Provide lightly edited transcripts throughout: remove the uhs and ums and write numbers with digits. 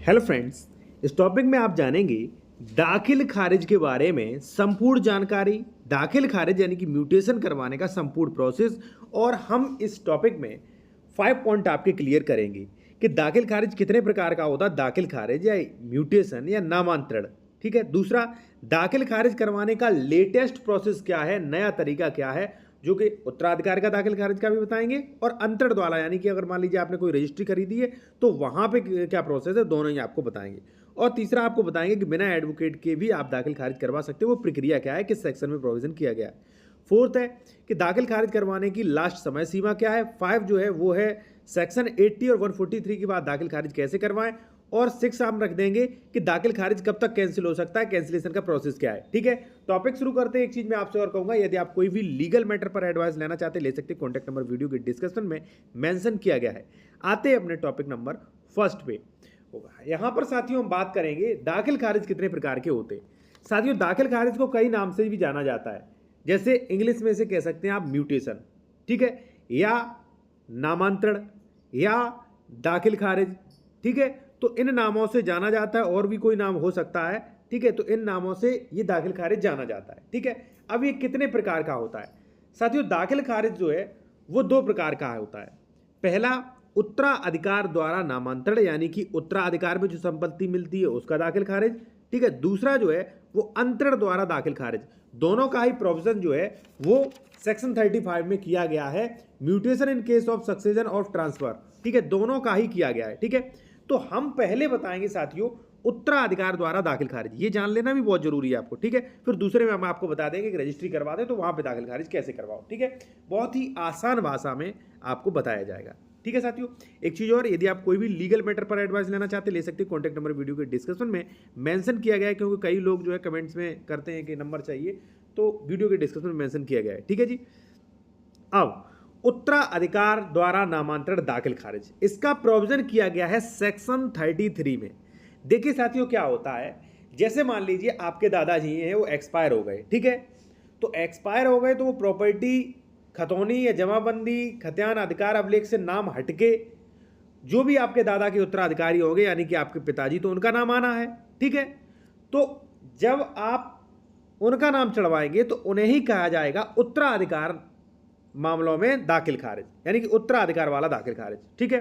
Hello friends, इस topic में आप जानेंगे दाखिल खारिज के बारे में संपूर्ण जानकारी। दाखिल खारिज यानी कि म्यूटेशन करवाने का संपूर्ण प्रोसेस। और हम इस टॉपिक में 5 पॉइंट आपके क्लियर करेंगे कि दाखिल खारिज कितने प्रकार का होता है, दाखिल खारिज या म्यूटेशन या नामांतरण। ठीक है। दूसरा, दाखिल खारिज करवाने का लेटेस्ट प्रोसेस क्या है, नया तरीका क्या है, जो कि उत्तराधिकार का दाखिल खारिज का भी बताएंगे, और अंतरण द्वारा यानी कि अगर मान लीजिए आपने कोई रजिस्ट्री खरीदी है तो वहां पे क्या प्रोसेस है, दोनों ही आपको बताएंगे। और तीसरा आपको बताएंगे कि बिना एडवोकेट के भी आप दाखिल खारिज करवा सकते हो, वो प्रक्रिया क्या है, किस सेक्शन में प्रोविजन किया गया है। फोर्थ है कि दाखिल खारिज करवाने की लास्ट समय सीमा क्या है। 5 जो है वो है सेक्शन 80 और 143 के बाद दाखिल खारिज कैसे करवाएं। और 6 हम रख देंगे कि दाखिल खारिज कब तक कैंसिल हो सकता है, कैंसिलेशन का प्रोसेस क्या है। ठीक है। टॉपिक शुरू करते हैं। एक चीज मैं आपसे और कहूंगा, यदि आप कोई भी लीगल मैटर पर एडवाइस लेना चाहते हैं ले सकते हैं। कॉन्टैक्ट नंबर वीडियो के डिस्क्रिप्शन में मेंशन किया गया है। आते हैं अपने टॉपिक नंबर फर्स्ट पे होगा। यहां पर साथियों हम बात करेंगे दाखिल खारिज कितने प्रकार के होते हैं। साथियों, दाखिल खारिज को कई नाम से भी जाना जाता है, जैसे इंग्लिश में से कह सकते हैं आप म्यूटेशन, ठीक है, या नामांतरण, या दाखिल खारिज। ठीक है। तो इन नामों से जाना जाता है, और भी कोई नाम हो सकता है। ठीक है। तो इन नामों से ये दाखिल खारिज जाना जाता है। ठीक है। अब ये कितने प्रकार का होता है साथियों? दाखिल खारिज जो है वो 2 प्रकार का होता है। पहला, उत्तराधिकार द्वारा नामांतरण, यानी कि उत्तराधिकार में जो संपत्ति मिलती है उसका दाखिल खारिज। ठीक है। दूसरा जो है वो अंतरण द्वारा दाखिल खारिज। दोनों का ही प्रोविजन जो है वो सेक्शन 35 में किया गया है। Mutation in case of succession of transfer. ठीक है। दोनों का ही किया गया है। ठीक है। तो हम पहले बताएंगे साथियों उत्तराधिकार द्वारा दाखिल खारिज, ये जान लेना भी बहुत जरूरी है आपको। ठीक है। फिर दूसरे में हम आपको बता देंगे कि रजिस्ट्री करवा दें तो वहां पे दाखिल खारिज कैसे करवाओ। ठीक है। बहुत ही आसान भाषा में आपको बताया जाएगा। ठीक है साथियों। एक चीज और, यदि आप कोई भी लीगल मैटर पर एडवाइस लेना चाहते ले सकते हैं। कॉन्टैक्ट नंबर वीडियो के डिस्क्रिप्शन में मेंशन किया गया है, क्योंकि कई लोग जो है कमेंट्स में करते हैं कि नंबर चाहिए, तो वीडियो के डिस्क्रिप्शन में मेंशन किया गया है। ठीक है जी। अब उत्तराधिकार द्वारा नामांतरण दाखिल खारिज, इसका प्रोविजन किया गया है सेक्शन 33 में। देखिए साथियों क्या होता है, जैसे मान लीजिए आपके दादाजी हैं, वो एक्सपायर हो गए। ठीक है। तो एक्सपायर हो गए तो वो प्रॉपर्टी खतौनी या जमाबंदी खतियान अधिकार अभिलेख से नाम हटके जो भी आपके दादा के उत्तराधिकारी होंगे, यानी कि आपके पिताजी, तो उनका नाम आना है। ठीक है। तो जब आप उनका नाम चढ़वाएंगे तो उन्हें ही कहा जाएगा उत्तराधिकार मामलों में दाखिल खारिज, यानी कि उत्तराधिकार वाला दाखिल खारिज। ठीक है।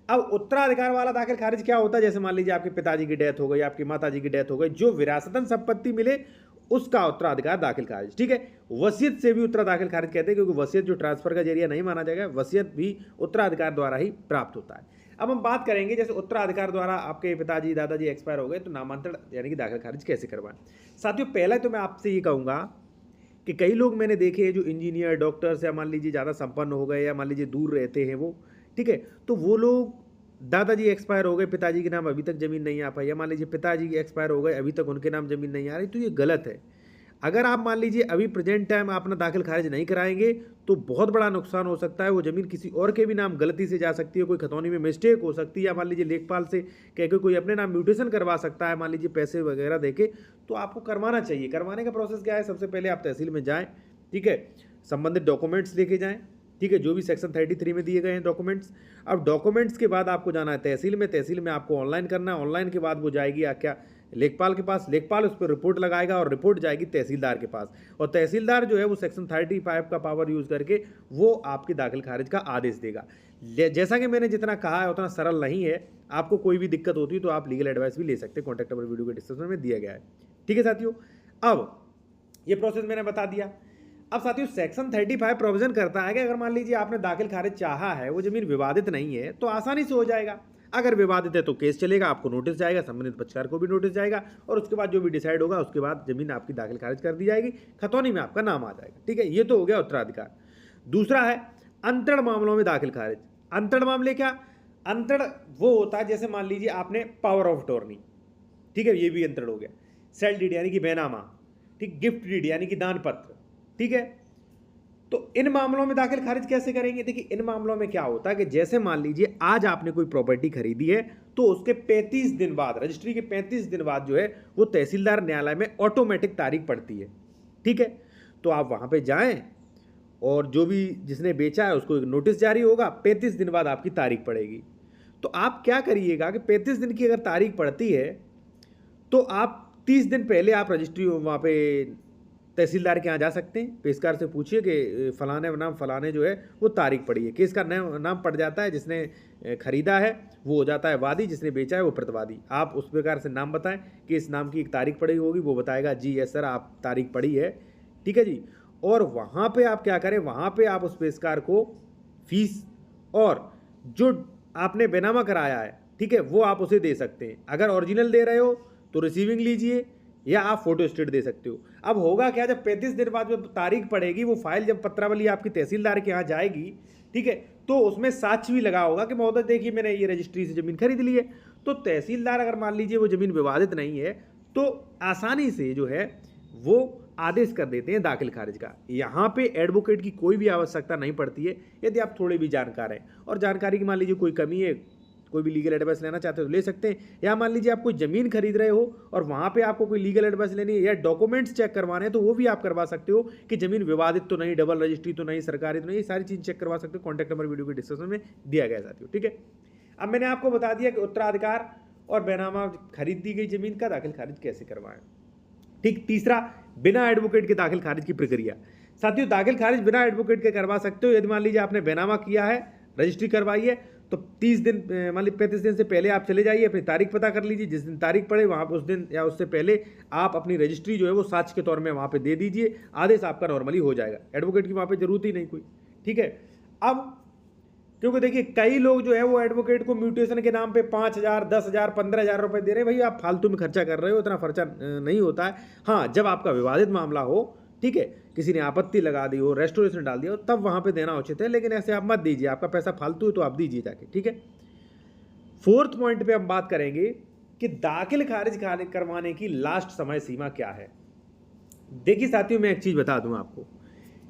अब उत्तराधिकार वाला दाखिल खारिज क्या होता है? जैसे मान लीजिए आपके पिताजी की डेथ हो गई, आपकी माताजी की डेथ हो गई, जो विरासतन संपत्ति मिले उसका उत्तराधिकार दाखिल खारिज। ठीक है। वसीयत से भी उत्तरा दाखिल खारिज कहते हैं, क्योंकि वसीयत जो ट्रांसफर का जरिया नहीं माना जाएगा, वसीयत भी उत्तराधिकार द्वारा ही प्राप्त होता है। अब हम बात करेंगे, जैसे उत्तराधिकार द्वारा आपके पिताजी दादाजी एक्सपायर हो गए तो नामांतरण यानी कि दाखिल खारिज कैसे करवाएं। साथियों, पहला तो मैं आपसे ये कहूंगा कि कई लोग मैंने देखे हैं जो इंजीनियर, डॉक्टर्स, या मान लीजिए ज़्यादा संपन्न हो गए, या मान लीजिए दूर रहते हैं वो। ठीक है। तो वो लोग, दादाजी एक्सपायर हो गए, पिताजी के नाम अभी तक ज़मीन नहीं आ पाई, या मान लीजिए पिताजी एक्सपायर हो गए, अभी तक उनके नाम ज़मीन नहीं आ रही, तो ये गलत है। अगर आप मान लीजिए अभी प्रेजेंट टाइम अपना दाखिल खारिज नहीं कराएंगे तो बहुत बड़ा नुकसान हो सकता है। वो ज़मीन किसी और के भी नाम गलती से जा सकती है, कोई खतौनी में मिस्टेक हो सकती है, या मान लीजिए लेखपाल से कह के कोई अपने नाम म्यूटेशन करवा सकता है, मान लीजिए पैसे वगैरह देके। तो आपको करवाना चाहिए। करवाने का प्रोसेस क्या है? सबसे पहले आप तहसील में जाएँ। ठीक है। संबंधित डॉक्यूमेंट्स लेके जाएँ। ठीक है। जो भी सेक्शन 33 में दिए गए हैं डॉक्यूमेंट्स। अब डॉक्यूमेंट्स के बाद आपको जाना है तहसील में। तहसील में आपको ऑनलाइन करना है। ऑनलाइन के बाद वो जाएगी क्या, लेखपाल के पास। लेखपाल उस पर रिपोर्ट लगाएगा और रिपोर्ट जाएगी तहसीलदार के पास, और तहसीलदार जो है वो सेक्शन 35 का पावर यूज करके वो आपकी दाखिल खारिज का आदेश देगा। जैसा कि मैंने जितना कहा है उतना सरल नहीं है। आपको कोई भी दिक्कत होती है तो आप लीगल एडवाइस भी ले सकते हैं। कॉन्टैक्ट नंबर वीडियो के डिस्क्रिप्शन में दिया गया है। ठीक है साथियों। अब ये प्रोसेस मैंने बता दिया। अब साथियों सेक्शन 35 प्रोविजन करता है कि अगर मान लीजिए आपने दाखिल खारिज चाहा है, वो जमीन विवादित नहीं है, तो आसानी से हो जाएगा। अगर विवादित है तो केस चलेगा, आपको नोटिस जाएगा, संबंधित पक्षकार को भी नोटिस जाएगा, और उसके बाद जो भी डिसाइड होगा उसके बाद जमीन आपकी दाखिल खारिज कर दी जाएगी, खतौनी में आपका नाम आ जाएगा। ठीक है। ये तो हो गया उत्तराधिकार। दूसरा है अंतरण मामलों में दाखिल खारिज। अंतरण मामले क्या? अंतरण वो होता है जैसे मान लीजिए आपने पावर ऑफ अटॉर्नी, ठीक है, ये भी अंतरण हो गया। सेल डीड यानी कि बैनामा, ठीक, गिफ्ट डीड यानी कि दान पत्र। ठीक है। तो इन मामलों में दाखिल खारिज कैसे करेंगे? देखिए इन मामलों में क्या होता है कि जैसे मान लीजिए आज आपने कोई प्रॉपर्टी खरीदी है तो उसके 35 दिन बाद, रजिस्ट्री के 35 दिन बाद जो है वो तहसीलदार न्यायालय में ऑटोमेटिक तारीख पड़ती है। ठीक है। तो आप वहां पे जाएं और जो भी जिसने बेचा है उसको एक नोटिस जारी होगा, 35 दिन बाद आपकी तारीख पड़ेगी। तो आप क्या करिएगा कि 35 दिन की अगर तारीख पड़ती है तो आप 30 दिन पहले आप रजिस्ट्री वहाँ पे तहसीलदार के यहाँ जा सकते हैं। पेशकार से पूछिए कि फलाने नाम फलाने जो है वो तारीख पड़ी है। केस का नाम पड़ जाता है, जिसने खरीदा है वो हो जाता है वादी, जिसने बेचा है वो प्रतिवादी। आप उस प्रकार से नाम बताएं कि इस नाम की एक तारीख पड़ी होगी, वो बताएगा जी यस सर आप तारीख पड़ी है, ठीक है जी। और वहाँ पे आप क्या करें, वहाँ पे आप उस पेशकार को फीस और जो आपने बेनामा कराया है, ठीक है, वो आप उसे दे सकते हैं। अगर ओरिजिनल दे रहे हो तो रिसीविंग लीजिए या आप फोटो स्टेट दे सकते हो। अब होगा क्या, जब 35 दिन बाद जब तारीख पड़ेगी, वो फाइल जब पत्रावली आपकी तहसीलदार के यहाँ जाएगी, ठीक है, तो उसमें साक्ष्य भी लगा होगा कि महोदय देखिए मैंने ये रजिस्ट्री से ज़मीन खरीद ली है। तो तहसीलदार अगर मान लीजिए वो ज़मीन विवादित नहीं है तो आसानी से जो है वो आदेश कर देते हैं दाखिल खारिज का। यहाँ पे एडवोकेट की कोई भी आवश्यकता नहीं पड़ती है यदि आप थोड़े भी जानकार हैं और जानकारी की मान लीजिए कोई कमी है, कोई भी लीगल एडवाइस लेना चाहते हो तो ले सकते हैं। या मान लीजिए आप कोई ज़मीन खरीद रहे हो और वहाँ पे आपको कोई लीगल एडवाइस लेनी है या डॉक्यूमेंट्स चेक करवाने हैं तो वो भी आप करवा सकते हो कि ज़मीन विवादित तो नहीं, डबल रजिस्ट्री तो नहीं, सरकारी तो नहीं, ये सारी चीज़ चेक करवा सकते हो। कॉन्टैक्ट नंबर वीडियो के डिस्क्रिप्शन में दिया गया साथियों, ठीक है। अब मैंने आपको बता दिया कि उत्तराधिकार और बेनामा खरीद दी गई ज़मीन का दाखिल खारिज कैसे करवाएं। ठीक, तीसरा, बिना एडवोकेट के दाखिल खारिज की प्रक्रिया। साथियों दाखिल खारिज बिना एडवोकेट के करवा सकते हो। यदि मान लीजिए आपने बेनामा किया है, रजिस्ट्री करवाई है, तो 30 दिन मान लीजिए 35 दिन से पहले आप चले जाइए, अपनी तारीख पता कर लीजिए, जिस दिन तारीख पड़े वहाँ पर उस दिन या उससे पहले आप अपनी रजिस्ट्री जो है वो साक्ष्य के तौर में वहाँ पे दे दीजिए। आदेश आपका नॉर्मली हो जाएगा, एडवोकेट की वहाँ पे जरूरत ही नहीं कोई, ठीक है। अब क्योंकि देखिए कई लोग जो है वो एडवोकेट को म्यूटेशन के नाम पे 5,000, 10,000, 15,000 रुपए दे रहे हैं। भाई आप फालतू में खर्चा कर रहे हो, इतना खर्चा नहीं होता है। हाँ, जब आपका विवादित मामला हो, ठीक है, किसी ने आपत्ति लगा दी हो, रेस्टोरेशन डाल दिया हो, तब वहाँ पे देना उचित है, लेकिन ऐसे आप मत दीजिए। आपका पैसा फालतू है तो आप दीजिए जाके, ठीक है। फोर्थ पॉइंट पे हम बात करेंगे कि दाखिल खारिज करवाने की लास्ट समय सीमा क्या है। देखिए साथियों मैं एक चीज़ बता दूं आपको,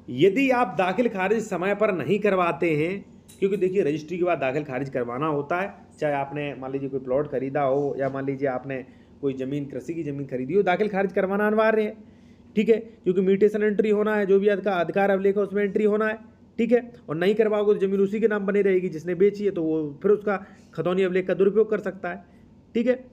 यदि आप दाखिल खारिज समय पर नहीं करवाते हैं, क्योंकि देखिए रजिस्ट्री के बाद दाखिल खारिज करवाना होता है, चाहे आपने मान लीजिए कोई प्लॉट खरीदा हो या मान लीजिए आपने कोई ज़मीन, कृषि की ज़मीन खरीदी हो, दाखिल खारिज करवाना अनिवार्य है, ठीक है, क्योंकि म्यूटेशन एंट्री होना है, जो भी अधिकार अभिलेख है उसमें एंट्री होना है, ठीक है। और नहीं करवाओगे तो ज़मीन उसी के नाम बनी रहेगी जिसने बेची है, तो वो फिर उसका खतौनी अभिलेख का दुरुपयोग कर सकता है, ठीक है।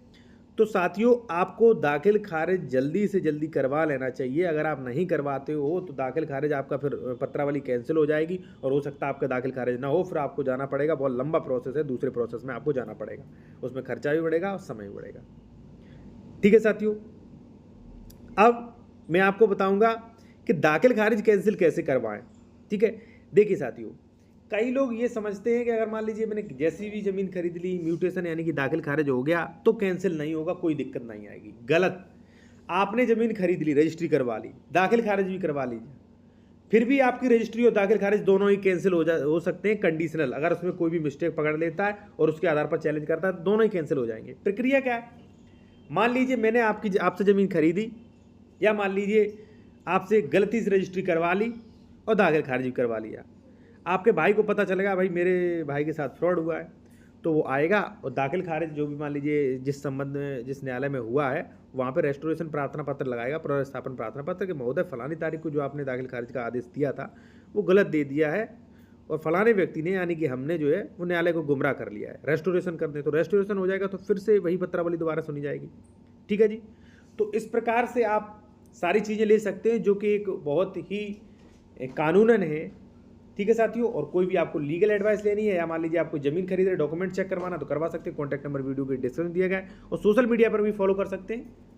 तो साथियों आपको दाखिल खारिज जल्दी से जल्दी करवा लेना चाहिए। अगर आप नहीं करवाते हो तो दाखिल खारिज आपका फिर पत्रावली कैंसिल हो जाएगी और हो सकता है आपका दाखिल खारिज ना हो, फिर आपको जाना पड़ेगा, बहुत लंबा प्रोसेस है, दूसरे प्रोसेस में आपको जाना पड़ेगा, उसमें खर्चा भी बढ़ेगा और समय भी बढ़ेगा, ठीक है साथियों। अब मैं आपको बताऊंगा कि दाखिल खारिज कैंसिल कैसे करवाएं, ठीक है। देखिए साथियों कई लोग ये समझते हैं कि अगर मान लीजिए मैंने जैसी भी ज़मीन खरीद ली, म्यूटेशन यानी कि दाखिल खारिज हो गया तो कैंसिल नहीं होगा, कोई दिक्कत नहीं आएगी। गलत। आपने ज़मीन खरीद ली, रजिस्ट्री करवा ली, दाखिल खारिज भी करवा लीजिए, फिर भी आपकी रजिस्ट्री और दाखिल खारिज दोनों ही कैंसिल हो सकते हैं कंडीशनल। अगर उसमें कोई भी मिस्टेक पकड़ लेता है और उसके आधार पर चैलेंज करता है तो दोनों ही कैंसिल हो जाएंगे। प्रक्रिया क्या है, मान लीजिए मैंने आपसे ज़मीन खरीदी या मान लीजिए आपसे गलती से रजिस्ट्री करवा ली और दाखिल खारिज भी करवा लिया। आपके भाई को पता चलेगा भाई मेरे भाई के साथ फ्रॉड हुआ है, तो वो आएगा और दाखिल खारिज जो भी मान लीजिए जिस संबंध में जिस न्यायालय में हुआ है वहाँ पे रेस्टोरेशन प्रार्थना पत्र लगाएगा, पुनर्स्थापन प्रार्थना पत्र कि महोदय फलानी तारीख को जो आपने दाखिल खारिज का आदेश दिया था वो गलत दे दिया है और फलाने व्यक्ति ने यानी कि हमने जो है वो न्यायालय को गुमराह कर लिया है, रेस्टोरेशन कर दें। तो रेस्टोरेशन हो जाएगा तो फिर से वही पत्रावली दोबारा सुनी जाएगी, ठीक है जी। तो इस प्रकार से आप सारी चीज़ें ले सकते हैं जो कि एक बहुत ही कानूनन है, ठीक है साथियों। और कोई भी आपको लीगल एडवाइस लेनी है या मान लीजिए आपको जमीन खरीद रहे, डॉक्यूमेंट चेक करवाना तो करवा सकते हैं। कॉन्टैक्ट नंबर वीडियो के डिस्क्रिप्शन में दिया गया है और सोशल मीडिया पर भी फॉलो कर सकते हैं।